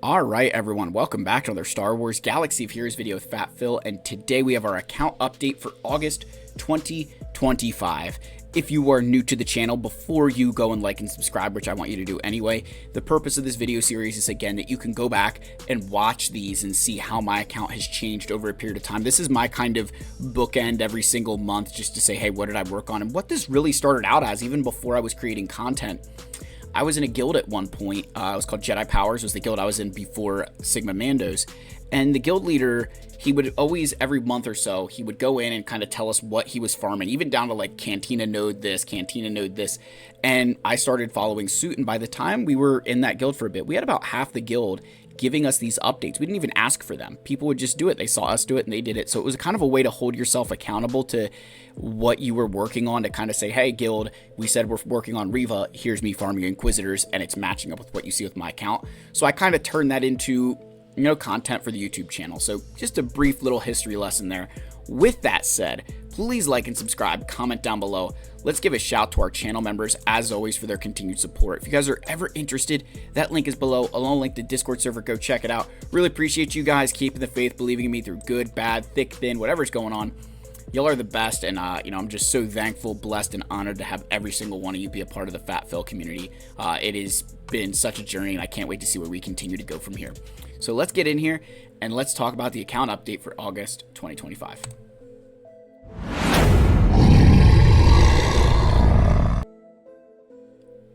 Alright everyone, welcome back to another Star Wars Galaxy of Heroes video with Fat Phil, and today we have our account update for August 2025. If you are new to the channel, before you go and like and subscribe, which I want you to do anyway, the purpose of this video series is again that you can go back and watch these and see how my account has changed over a period of time. This is my kind of bookend every single month just to say, hey, what did I work on and what this really started out as even before I was creating content. I was in a guild at one point. It was called Jedi Powers, was the guild I was in before Sigma Mandos. And the guild leader, he would always, every month or so, he would go in and kind of tell us what he was farming, even down to like Cantina node this, Cantina node this. And I started following suit. And by the time we were in that guild for a bit, we had about half the guild giving us these updates. We didn't even ask for them. People would just do it. They saw us do it and they did it. So it was kind of a way to hold yourself accountable to what you were working on, to kind of say, hey, guild, we said we're working on Riva. Here's me farming Inquisitors, and it's matching up with what you see with my account. So I kind of turned that into, you know, content for the YouTube channel. So just a brief little history lesson there. With that said, please like and subscribe, comment down below. Let's give a shout to our channel members, as always, for their continued support. If you guys are ever interested, that link is below, along link to Discord server. Go check it out. Really appreciate you guys keeping the faith, believing in me through good, bad, thick, thin, whatever's going on. Y'all are the best, and you know, I'm just so thankful, blessed, and honored to have every single one of you be a part of the Fat Phil community. It has been such a journey, and I can't wait to see where we continue to go from here. So let's get in here, and let's talk about the account update for August 2025.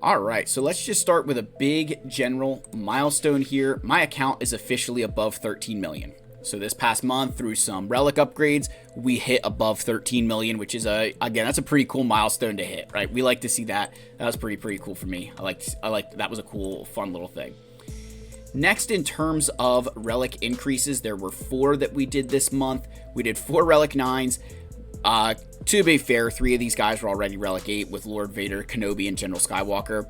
Alright, so let's just start with a big general milestone here. My account is officially above 13 million. So this past month, through some relic upgrades, we hit above 13 million, which is again, that's a pretty cool milestone to hit, right? We like to see that. That was pretty cool for me. I like that was a cool, fun little thing. Next, in terms of relic increases, there were 4 that we did this month. We did 4 relic 9s. To be fair, 3 of these guys were already relic 8 with Lord Vader, Kenobi, and General Skywalker.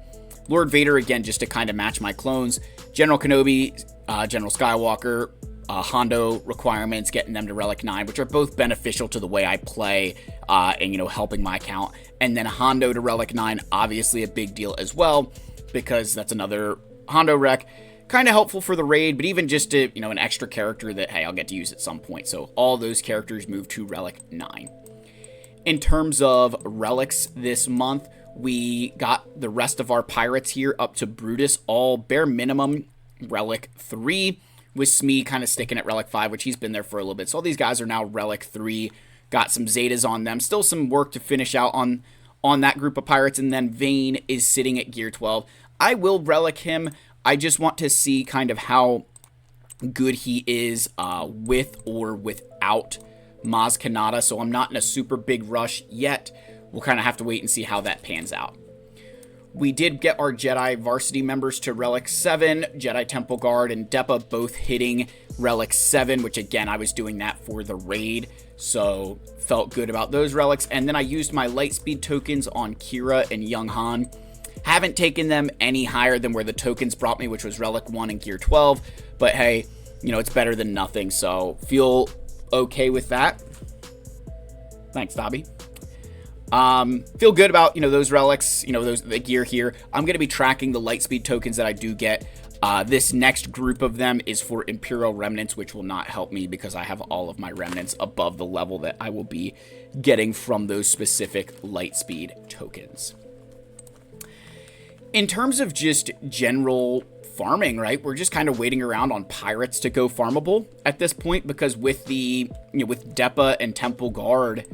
Lord Vader, again, just to kind of match my clones. General Kenobi, General Skywalker, Hondo requirements, getting them to relic 9, which are both beneficial to the way I play and, you know, helping my account. And then Hondo to relic 9, obviously a big deal as well, because that's another Hondo rec. Kind of helpful for the raid, but even just to, you know, an extra character that, hey, I'll get to use at some point. So all those characters move to relic 9. In terms of relics this month, we got the rest of our pirates here up to Brutus, all bare minimum relic 3, with Smee kind of sticking at relic 5, which he's been there for a little bit. So all these guys are now relic 3, got some Zetas on them, still some work to finish out on that group of pirates, and then Vane is sitting at gear 12. I will relic him. I just want to see kind of how good he is with or without Maz Kanata, so I'm not in a super big rush yet. We'll kind of have to wait and see how that pans out. We did get our Jedi varsity members to relic 7, Jedi Temple Guard and Depa both hitting relic 7, which again, I was doing that for the raid, so felt good about those relics. And then I used my Lightspeed tokens on Kira and Young Han. Haven't taken them any higher than where the tokens brought me, which was relic 1 and gear 12, but hey, you know, it's better than nothing, so feel okay with that. Thanks, Dobby. Feel good about, you know, those relics, you know, the gear here. I'm going to be tracking the Lightspeed tokens that I do get. This next group of them is for Imperial Remnants, which will not help me because I have all of my Remnants above the level that I will be getting from those specific Lightspeed tokens. In terms of just general farming, right, we're just kind of waiting around on pirates to go farmable at this point, because with the, you know, with Depa and Temple Guard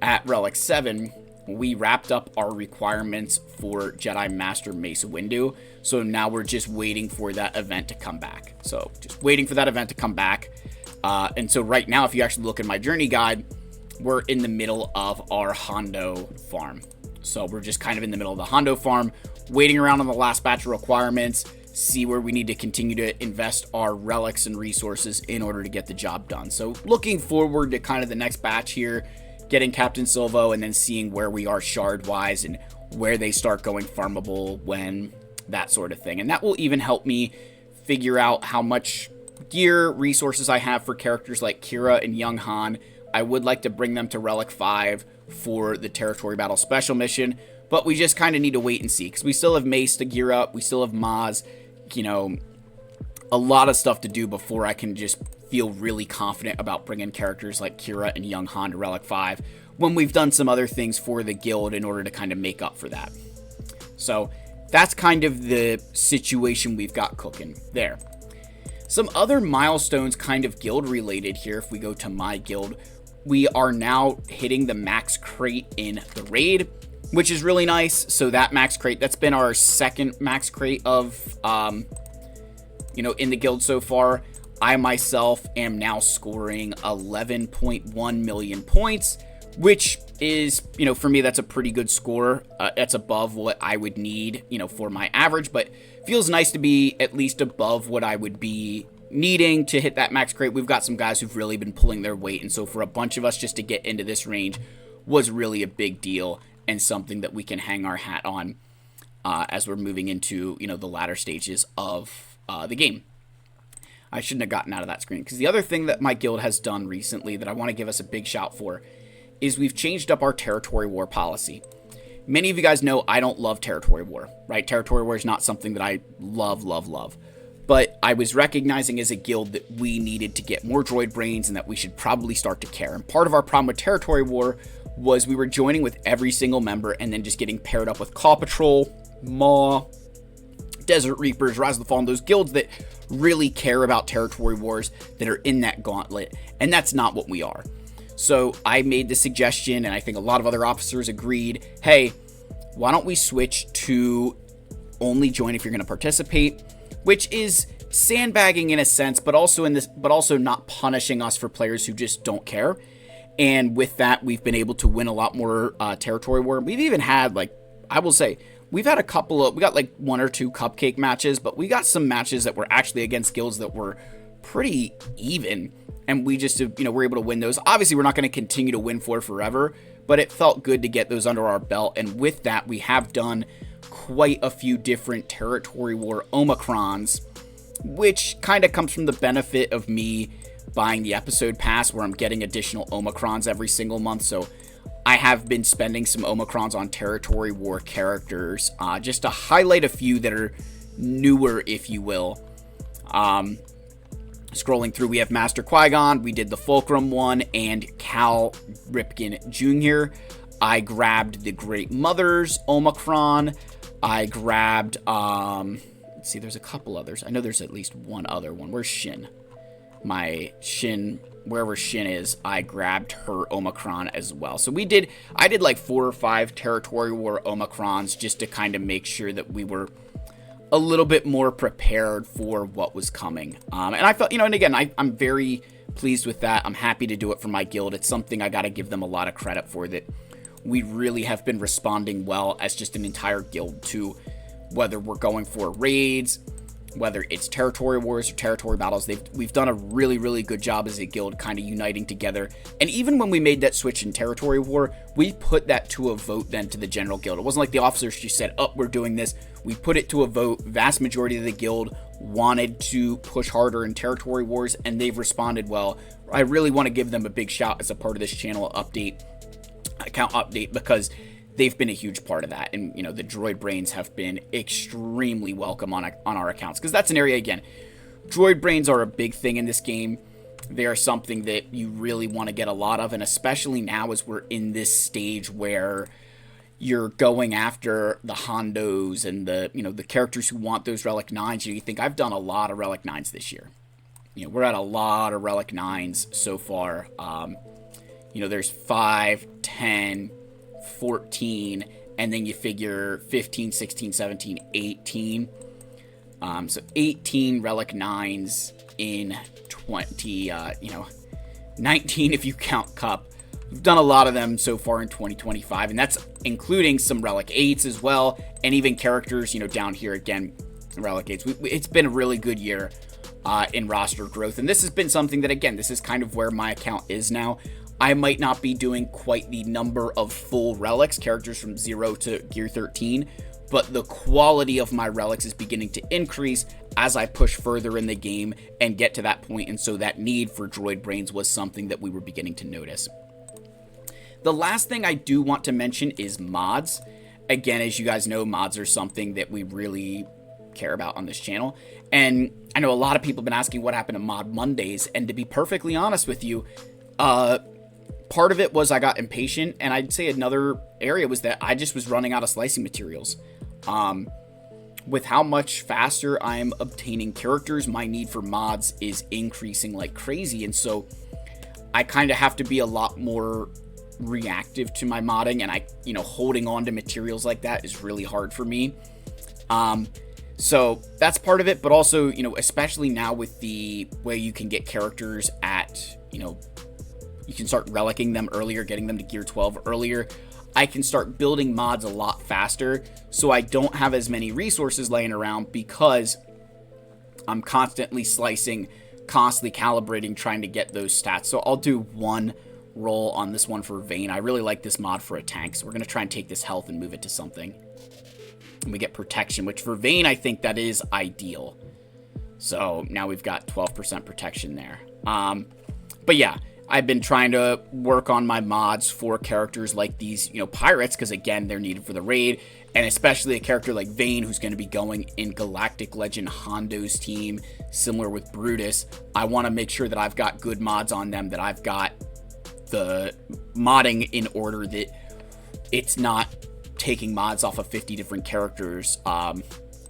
at relic 7, we wrapped up our requirements for Jedi Master Mace Windu. So now we're just waiting for that event to come back. So just waiting for that event to come back. And so right now, if you actually look at my journey guide, we're in the middle of our Hondo farm. So we're just kind of in the middle of the Hondo farm, waiting around on the last batch of requirements, see where we need to continue to invest our relics and resources in order to get the job done. So looking forward to kind of the next batch here, getting Captain Silvo, and then seeing where we are shard wise and where they start going farmable, when that sort of thing. And that will even help me figure out how much gear resources I have for characters like Kira and Young Han. I would like to bring them to relic 5 for the Territory Battle Special mission, but we just kind of need to wait and see, because we still have Mace to gear up, we still have Maz, you know, a lot of stuff to do before I can just feel really confident about bringing characters like Kira and young Han to Relic 5 when we've done some other things for the guild in order to kind of make up for that. So that's kind of the situation we've got cooking there. Some other milestones kind of guild related here. If we go to my guild, we are now hitting the max crate in the raid, which is really nice. So that max crate, that's been our second max crate of, in the guild so far. I myself am now scoring 11.1 million points, which is, for me, that's a pretty good score. That's above what I would need, for my average, but feels nice to be at least above what I would be needing to hit that max crate. We've got some guys who've really been pulling their weight, and so for a bunch of us just to get into this range was really a big deal and something that we can hang our hat on as we're moving into, the latter stages of the game. I shouldn't have gotten out of that screen, because the other thing that my guild has done recently that I want to give us a big shout for is we've changed up our territory war policy. Many of you guys know I don't love territory war, right? Territory war is not something that I love. But I was recognizing as a guild that we needed to get more droid brains and that we should probably start to care. And part of our problem with territory war was we were joining with every single member and then just getting paired up with Claw Patrol, Maw, Desert Reapers, Rise of the Fallen, those guilds that really care about territory wars that are in that gauntlet. And that's not what we are. So I made the suggestion, and I think a lot of other officers agreed, hey, why don't we switch to only join if you're going to participate, which is sandbagging in a sense, but also not punishing us for players who just don't care. And with that, we've been able to win a lot more territory war. We've even had, we've had we got like 1 or 2 cupcake matches, but we got some matches that were actually against guilds that were pretty even. And we just, we're able to win those. Obviously, we're not going to continue to win for forever, but it felt good to get those under our belt. And with that, we have done quite a few different territory war omicrons, which kind of comes from the benefit of me buying the episode pass where I'm getting additional omicrons every single month. So I have been spending some omicrons on territory war characters, just to highlight a few that are newer, if you will. Scrolling through, we have Master Qui-Gon, we did the Fulcrum one, and Cal Ripken Jr. I grabbed the Great Mother's Omicron. I grabbed, let's see, there's a couple others. I know there's at least one other one. Where's Shin? My Shin, wherever Shin is, I grabbed her Omicron as well. So I did like 4 or 5 territory war Omicrons just to kind of make sure that we were a little bit more prepared for what was coming. And I felt, and again, I'm very pleased with that. I'm happy to do it for my guild. It's something I got to give them a lot of credit for, that we really have been responding well as just an entire guild to whether we're going for raids, whether it's territory wars or territory battles. We've done a really, really good job as a guild kind of uniting together. And even when we made that switch in territory war, we put that to a vote then to the general guild. It wasn't like the officers just said, oh, we're doing this. We put it to a vote. Vast majority of the guild wanted to push harder in territory wars, and they've responded well. I really want to give them a big shout as a part of this channel account update, because they've been a huge part of that. And, the droid brains have been extremely welcome on our accounts, because that's an area, again, droid brains are a big thing in this game. They are something that you really want to get a lot of, and especially now as we're in this stage where you're going after the Hondos and the characters who want those Relic 9s. You think, I've done a lot of Relic 9s this year. We're at a lot of Relic 9s so far. There's 5, 10, 14, and then you figure 15, 16, 17, 18. So 18 Relic 9s in 19 if you count Cup. We've done a lot of them so far in 2025, and that's including some Relic 8s as well, and even characters, down here again, Relic 8s. It's been a really good year in roster growth, and this has been something that, again, this is kind of where my account is now. I might not be doing quite the number of full relics, characters from 0 to Gear 13, but the quality of my relics is beginning to increase as I push further in the game and get to that point, and so that need for droid brains was something that we were beginning to notice. The last thing I do want to mention is mods. Again, as you guys know, mods are something that we really care about on this channel. And I know a lot of people have been asking what happened to Mod Mondays, and to be perfectly honest with you, part of it was I got impatient, and I'd say another area was that I just was running out of slicing materials. With how much faster I'm obtaining characters, my need for mods is increasing like crazy, and so I kind of have to be a lot more reactive to my modding, and holding on to materials like that is really hard for me. So that's part of it, but also, especially now with the way you can get characters at, you can start relicking them earlier, getting them to gear 12 earlier. I can start building mods a lot faster, so I don't have as many resources laying around because I'm constantly slicing, constantly calibrating, trying to get those stats. So I'll do one roll on this one for Vayne. I really like this mod for a tank, so we're going to try and take this health and move it to something. And we get protection, which for Vayne, I think that is ideal. So now we've got 12% protection there. But yeah, I've been trying to work on my mods for characters like these, pirates, because again, they're needed for the raid, and especially a character like Vayne, who's going to be going in Galactic Legend Hondo's team, similar with Brutus. I want to make sure that I've got good mods on them, that I've got the modding in order that it's not taking mods off of 50 different characters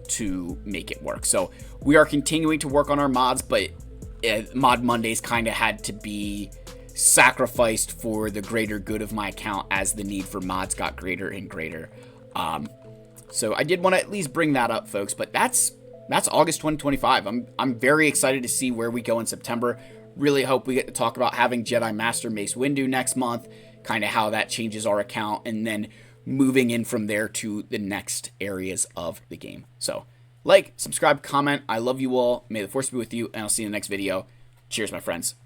to make it work. So we are continuing to work on our mods, but Mod Mondays kind of had to be sacrificed for the greater good of my account as the need for mods got greater and greater. So I did want to at least bring that up, folks, but that's August 2025. I'm very excited to see where we go in September. Really hope we get to talk about having Jedi Master Mace Windu next month, kind of how that changes our account, and then moving in from there to the next areas of the game. So like, subscribe, comment. I love you all. May the Force be with you, and I'll see you in the next video. Cheers, my friends.